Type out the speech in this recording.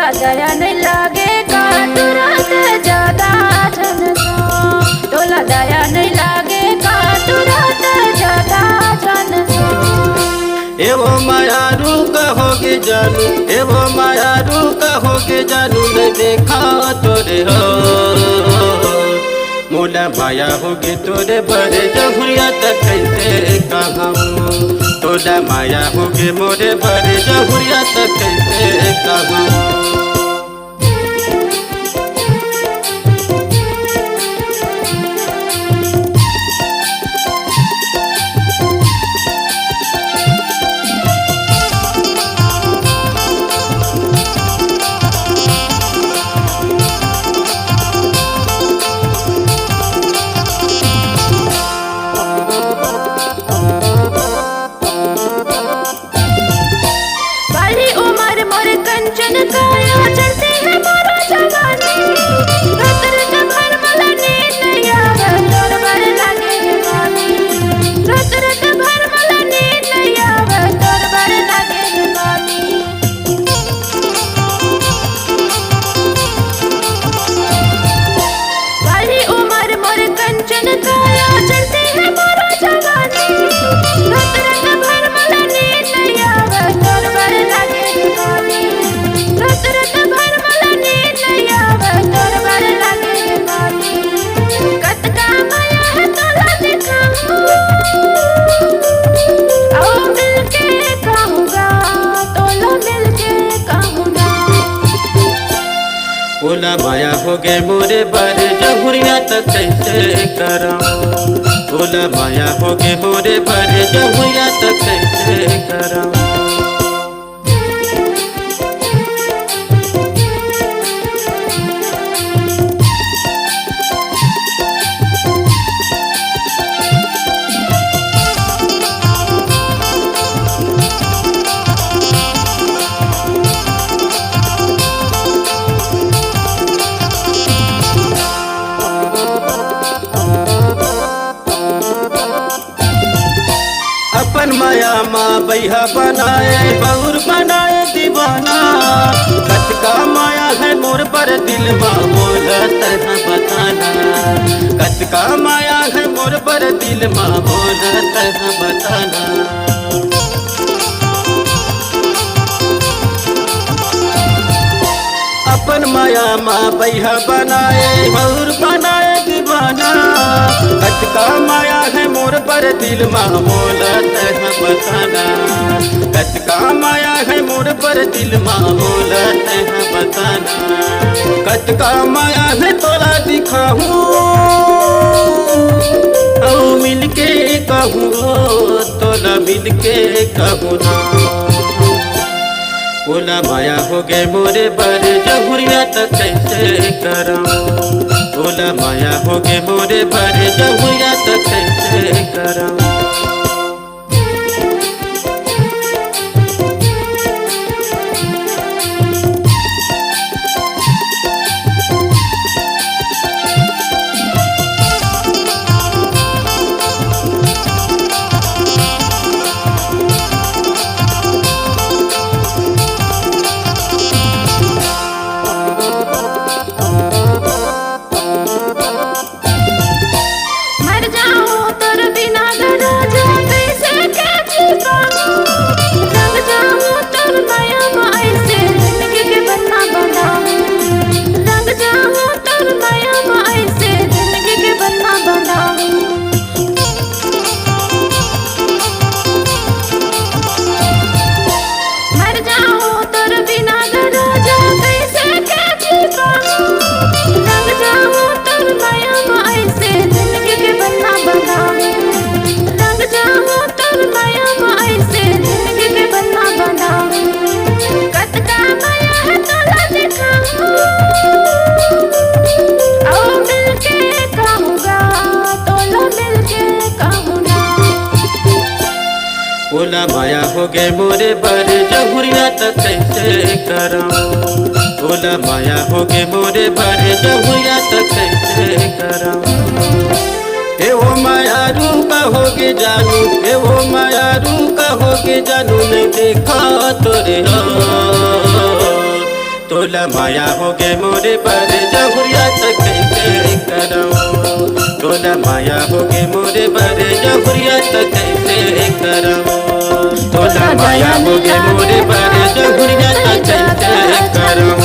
तोला दया नहीं लागे का तुरंत ज्यादा जन सा, तोला दया नहीं लागे का तुरंत ज्यादा जन सा। एवो माया रू कहोगे जानू, एवो माया रू कहोगे जानू, नहीं देखा तोरे हो मोला माया होगे तोरे बड़े जहुरिया तक कैसे कहूँ, तोला माया होगे मोरे बड़े जहुरिया तक कैसे कहूँ। कंचन काया चलते है मोरा जवानी, रतर भर मला नींद नहीं आवे तोर बर लागे जवानी, रतर भर मला नींद नहीं आवे तोर बर लागे जवानी। काली उमर मोर कंचन काया चलते है मोरा जवानी, रतर भर मला नींद नहीं आवे तोर बर लागे जवानी, रत भर मला नींद नहीं आवे तोर बर लागे जवानी। कत का माया है तोला दिखाऊं, आओ मिलके कहूँगा, तोला मिलके कहूँगा। ओला माया हो गए मोरे बारे जहुरिया तक कैसे कराऊं, ओला माया हो गए मोरे बारे जहुरिया तक कैसे कराऊं। अपन माया माँ बैहा बनाए बहुर बनाए दीवाना, कत का माया है मोर पर दिल माँ बोला तरह बताना, कत का माया है मोर पर दिल माँ बोला तरह बताना। अपन माया माँ बैहा बनाए बहुर बनाए दीवाना, कत का माया है मोर पर दिल माँ मोला तह बताना, कत का माया है मोर पर दिल माँ मोला तह बताना। कत का माया है तोला दिखाऊं, औ मिलके कहूँ तोला मिलके कहूँ ना। ओला माया हो गए मोरे बर जहुरिया तक कैसे कराऊं, ओला माया हो गए मोरे बर जहुरिया तक कैसे कराऊं। ओला माया हो गए मोरे बर जहुरिया तक कैसे कराऊं, ओला माया हो गए मोरे बर जहुरिया तक कैसे कराऊं। एवो माया रू कहोगे जानू, एवो माया रू कहोगे जानू, नहीं देखा तोरे हो तोला माया हो गे मोरे पर जहुरिया तक कैसे करऊं तोला माया हो गे मोरे पर जहुरिया तक कैसे करऊं तोला माया हो गे मोरे पर जहुरिया तक कैसे करऊं